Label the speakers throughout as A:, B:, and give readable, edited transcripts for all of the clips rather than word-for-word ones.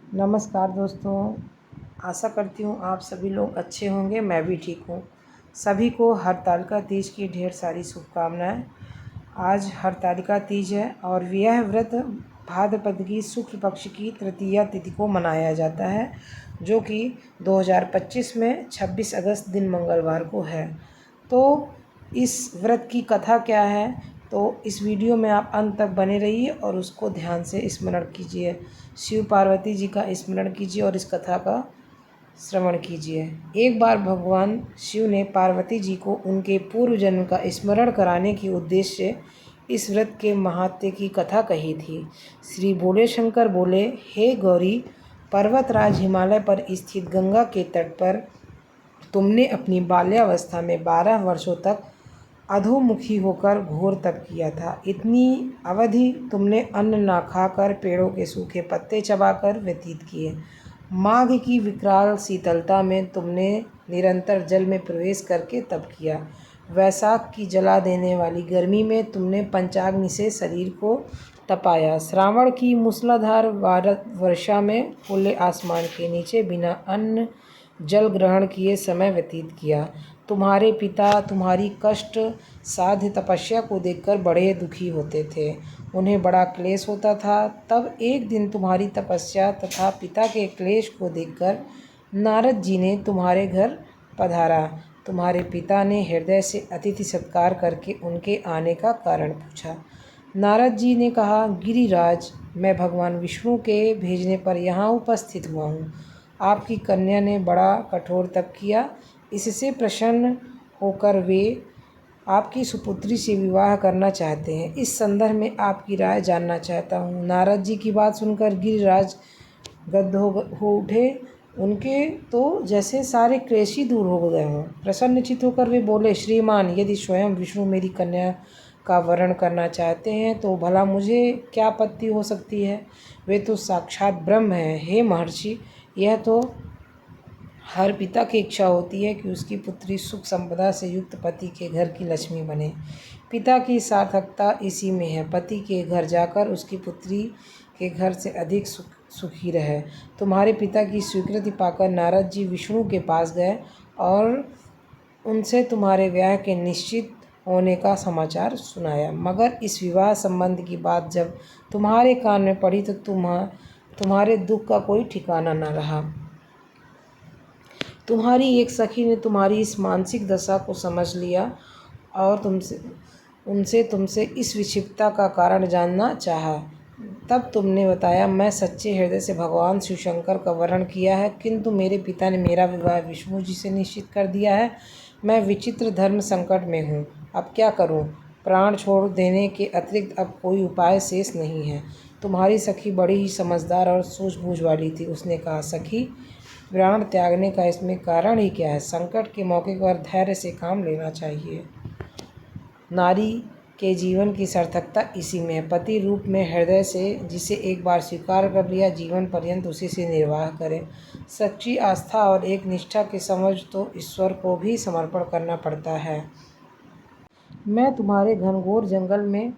A: नमस्कार दोस्तों, आशा करती हूँ आप सभी लोग अच्छे होंगे। मैं भी ठीक हूँ। सभी को हरतालिका तीज की ढेर सारी शुभकामनाएं। आज हरतालिका तीज है और यह व्रत भाद्रपद की शुक्ल पक्ष की तृतीया तिथि को मनाया जाता है, जो कि 2025 में 26 अगस्त दिन मंगलवार को है। तो इस व्रत की कथा क्या है, तो इस वीडियो में आप अंत तक बने रहिए और उसको ध्यान से स्मरण कीजिए। शिव पार्वती जी का स्मरण कीजिए और इस कथा का श्रवण कीजिए। एक बार भगवान शिव ने पार्वती जी को उनके पूर्व जन्म का स्मरण कराने के उद्देश्य से इस व्रत के महात्म्य की कथा कही थी। श्री भोले शंकर बोले, हे गौरी, पर्वतराज हिमालय पर स्थित गंगा के तट पर तुमने अपनी बाल्यावस्था में 12 वर्षों तक अधोमुखी होकर घोर तप किया था। इतनी अवधि तुमने अन्न ना खाकर पेड़ों के सूखे पत्ते चबाकर व्यतीत किए। माघ की विकराल शीतलता में तुमने निरंतर जल में प्रवेश करके तप किया। वैशाख की जला देने वाली गर्मी में तुमने पंचाग्नि से शरीर को तपाया। श्रावण की मूसलाधार वर्षा में खुले आसमान के नीचे बिना अन्न जल ग्रहण किए समय व्यतीत किया। तुम्हारे पिता तुम्हारी कष्ट साध्य तपस्या को देखकर बड़े दुखी होते थे। उन्हें बड़ा क्लेश होता था। तब एक दिन तुम्हारी तपस्या तथा पिता के क्लेश को देखकर नारद जी ने तुम्हारे घर पधारा। तुम्हारे पिता ने हृदय से अतिथि सत्कार करके उनके आने का कारण पूछा। नारद जी ने कहा, गिरिराज, मैं भगवान विष्णु के भेजने पर यहाँ उपस्थित हुआ हूँ। आपकी कन्या ने बड़ा कठोर तप किया। इससे प्रसन्न होकर वे आपकी सुपुत्री से विवाह करना चाहते हैं। इस संदर्भ में आपकी राय जानना चाहता हूँ। नारद जी की बात सुनकर गिरिराज गद्गद हो उठे। उनके तो जैसे सारे क्लेश ही दूर हो गए हों। प्रसन्नचित्त होकर वे बोले, श्रीमान, यदि स्वयं विष्णु मेरी कन्या का वरण करना चाहते हैं तो भला मुझे क्या आपत्ति हो सकती है। वे तो साक्षात ब्रह्म हैं। हे महर्षि, यह तो हर पिता की इच्छा होती है कि उसकी पुत्री सुख संपदा से युक्त पति के घर की लक्ष्मी बने। पिता की सार्थकता इसी में है, पति के घर जाकर उसकी पुत्री के घर से अधिक सुखी रहे। तुम्हारे पिता की स्वीकृति पाकर नारद जी विष्णु के पास गए और उनसे तुम्हारे ब्याह के निश्चित होने का समाचार सुनाया। मगर इस विवाह संबंध की बात जब तुम्हारे कान में पड़ी तो तुम्हारे दुख का कोई ठिकाना न रहा। तुम्हारी एक सखी ने तुम्हारी इस मानसिक दशा को समझ लिया और तुमसे इस विक्षिप्तता का कारण जानना चाहा। तब तुमने बताया, मैं सच्चे हृदय से भगवान शिव शंकर का वरण किया है, किंतु मेरे पिता ने मेरा विवाह विष्णु जी से निश्चित कर दिया है। मैं विचित्र धर्म संकट में हूँ। अब क्या करूँ? प्राण छोड़ देने के अतिरिक्त अब कोई उपाय शेष नहीं है। तुम्हारी सखी बड़ी ही समझदार और सूझबूझ वाली थी। उसने कहा, सखी, प्राण त्यागने का इसमें कारण ही क्या है? संकट के मौके पर धैर्य से काम लेना चाहिए। नारी के जीवन की सार्थकता इसी में है। पति रूप में हृदय से जिसे एक बार स्वीकार कर लिया, जीवन पर्यंत उसी से निर्वाह करे। सच्ची आस्था और एक निष्ठा की समझ तो ईश्वर को भी समर्पण करना पड़ता है। मैं तुम्हारे घनघोर जंगल में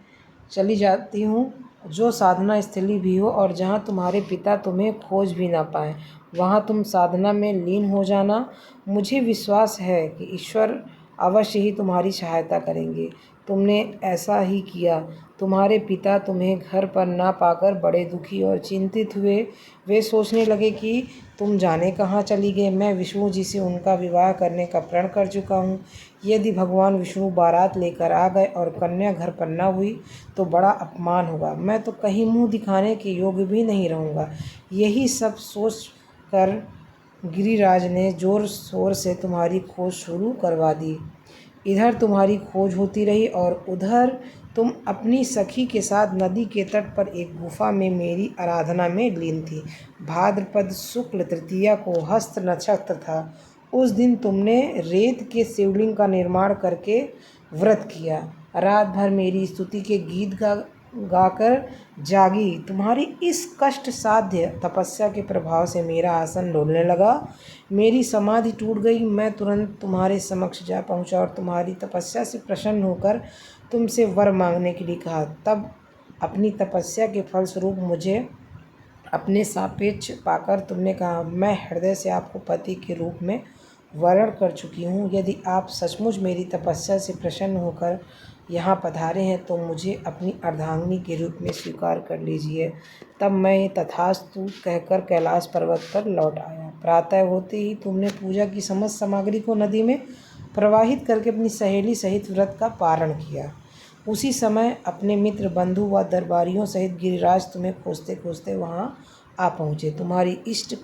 A: चली जाती हूँ, जो साधना स्थली भी हो और जहाँ तुम्हारे पिता तुम्हें खोज भी ना पाए। वहाँ तुम साधना में लीन हो जाना। मुझे विश्वास है कि ईश्वर अवश्य ही तुम्हारी सहायता करेंगे। तुमने ऐसा ही किया। तुम्हारे पिता तुम्हें घर पर ना पाकर बड़े दुखी और चिंतित हुए। वे सोचने लगे कि तुम जाने कहाँ चली गए। मैं विष्णु जी से उनका विवाह करने का प्रण कर चुका हूँ। यदि भगवान विष्णु बारात लेकर आ गए और कन्या घर पर न हुई तो बड़ा अपमान होगा। मैं तो कहीं मुँह दिखाने के योग्य भी नहीं रहूँगा। यही सब सोच कर गिरिराज ने जोर शोर से तुम्हारी खोज शुरू करवा दी। इधर तुम्हारी खोज होती रही और उधर तुम अपनी सखी के साथ नदी के तट पर एक गुफा में मेरी आराधना में लीन थी। भाद्रपद शुक्ल तृतीया को हस्त नक्षत्र था। उस दिन तुमने रेत के शिवलिंग का निर्माण करके व्रत किया। रात भर मेरी स्तुति के गीत गाकर जागी। तुम्हारी इस कष्ट साध्य तपस्या के प्रभाव से मेरा आसन डोलने लगा। मेरी समाधि टूट गई। मैं तुरंत तुम्हारे समक्ष जा पहुंचा और तुम्हारी तपस्या से प्रसन्न होकर तुमसे वर मांगने के लिए कहा। तब अपनी तपस्या के फलस्वरूप मुझे अपने सापेक्ष पाकर तुमने कहा, मैं हृदय से आपको पति के रूप में वर्ण कर चुकी हूँ। यदि आप सचमुच मेरी तपस्या से प्रसन्न होकर यहाँ पधारे हैं तो मुझे अपनी अर्धांगिनी के रूप में स्वीकार कर लीजिए। तब मैं तथास्तु कहकर कैलाश पर्वत पर लौट आया। प्रातः होते ही तुमने पूजा की समस्त सामग्री को नदी में प्रवाहित करके अपनी सहेली सहित व्रत का पारण किया। उसी समय अपने मित्र, बंधु व दरबारियों सहित गिरिराज तुम्हें खोजते खोजते वहाँ आ पहुँचे। तुम्हारी इष्ट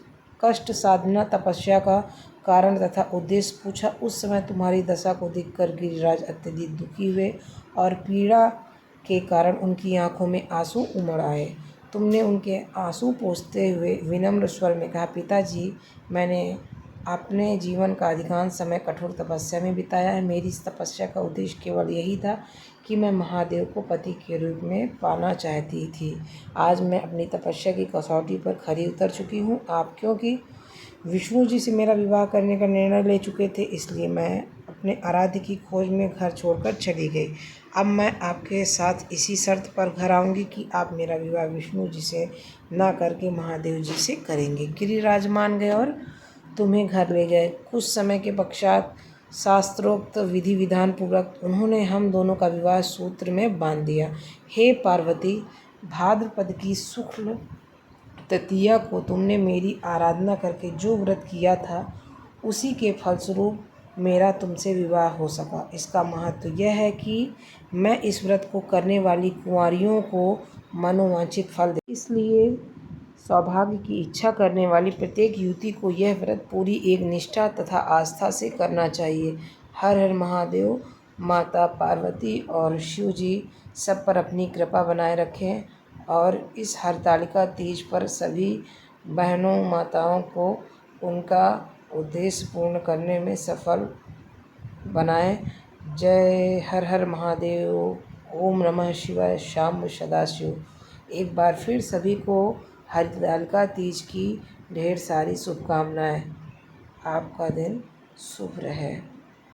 A: कष्ट साधना तपस्या का कारण तथा उद्देश्य पूछा। उस समय तुम्हारी दशा को देखकर गिरिराज अत्यधिक दुखी हुए और पीड़ा के कारण उनकी आंखों में आंसू उमड़ आए। तुमने उनके आंसू पोंछते हुए विनम्र स्वर में कहा, पिताजी, मैंने अपने जीवन का अधिकांश समय कठोर तपस्या में बिताया है। मेरी इस तपस्या का उद्देश्य केवल यही था कि मैं महादेव को पति के रूप में पाना चाहती थी। आज मैं अपनी तपस्या की कसौटी पर खरी उतर चुकी हूँ। आप क्योंकि विष्णु जी से मेरा विवाह करने का निर्णय ले चुके थे, इसलिए मैं अपने आराध्य की खोज में घर छोड़कर चली गई। अब मैं आपके साथ इसी शर्त पर घर आऊँगी कि आप मेरा विवाह विष्णु जी से ना करके महादेव जी से करेंगे। गिरिराज मान गए और तुम्हें घर ले गए। कुछ समय के पश्चात शास्त्रोक्त विधि विधान पूर्वक उन्होंने हम दोनों का विवाह सूत्र में बांध दिया। हे पार्वती, भाद्रपद की शुक्ल तृतीया को तुमने मेरी आराधना करके जो व्रत किया था, उसी के फलस्वरूप मेरा तुमसे विवाह हो सका। इसका महत्व यह है कि मैं इस व्रत को करने वाली कुंवारियों को मनोवांछित फल दे। इसलिए सौभाग्य की इच्छा करने वाली प्रत्येक युवती को यह व्रत पूरी एक निष्ठा तथा आस्था से करना चाहिए। हर हर महादेव। माता पार्वती और शिव जी सब पर अपनी कृपा बनाए रखें और इस हरतालिका तीज पर सभी बहनों माताओं को उनका उद्देश्य पूर्ण करने में सफल बनाएं। जय हर हर महादेव। ओम नमः शिवाय। शाम सदाशिव। एक बार फिर सभी को हरतालिका तीज की ढेर सारी शुभकामनाएं। आपका दिन शुभ रहे।